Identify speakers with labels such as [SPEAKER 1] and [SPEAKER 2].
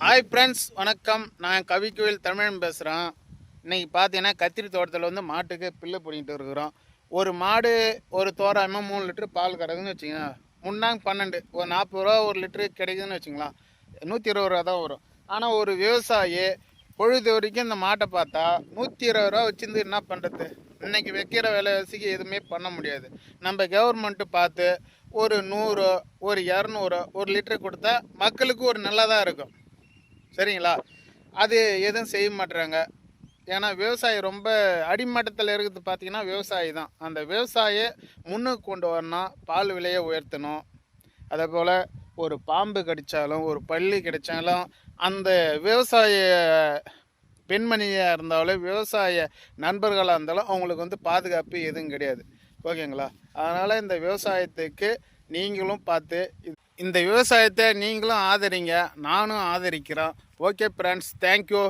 [SPEAKER 1] Hi friends, வணக்கம். நான் கவிக்கோயில் தமிழன் பேசுகிறேன். இன்றைக்கி பார்த்தீங்கன்னா கத்திரி தோட்டத்தில் வந்து மாட்டுக்கு புல்லு பிடிங்கிட்டு இருக்கிறோம். ஒரு மாடு ஒரு தோராயமாக 3 லிட்டரு பால் கிடக்குதுன்னு வச்சுக்கோங்க. முன்னாங்க 12, ஒரு 40 ரூபா ஒரு லிட்டரு கிடைக்குதுன்னு வச்சுங்களேன். 120 ரூபா தான் வரும். ஆனால் ஒரு விவசாயி பொழுது வரைக்கும் இந்த மாட்டை பார்த்தா 120 ரூபா வச்சுருந்து என்ன பண்ணுறது? இன்றைக்கி வைக்கிற விலைவாசிக்கு எதுவுமே பண்ண முடியாது. நம்ம கவர்மெண்ட்டு பார்த்து ஒரு 100 ஒரு 200 ஒரு லிட்டரு கொடுத்தா மக்களுக்கு ஒரு நல்லதாக இருக்கும். சரிங்களா? அது எதுவும் செய்ய மாட்டுறாங்க. ஏன்னா விவசாயி ரொம்ப அடிமட்டத்தில் இருக்கிறது பார்த்தீங்கன்னா விவசாயி தான். அந்த விவசாயியை முன்னுக்கு கொண்டு வரணும், பால் விலையை உயர்த்தணும். அதே போல் ஒரு பாம்பு கடித்தாலும் ஒரு பள்ளி கிடைச்சாலும் அந்த விவசாய பெண்மணியாக இருந்தாலும் விவசாய நண்பர்களாக இருந்தாலும் அவங்களுக்கு வந்து பாதுகாப்பு எதுவும் கிடையாது. ஓகேங்களா? அதனால் இந்த விவசாயத்துக்கு நீங்களும் பார்த்து இந்த விவசாயத்தை நீங்களும் ஆதரிங்க, நானும் ஆதரிக்கிறேன். Okay friends, thank you.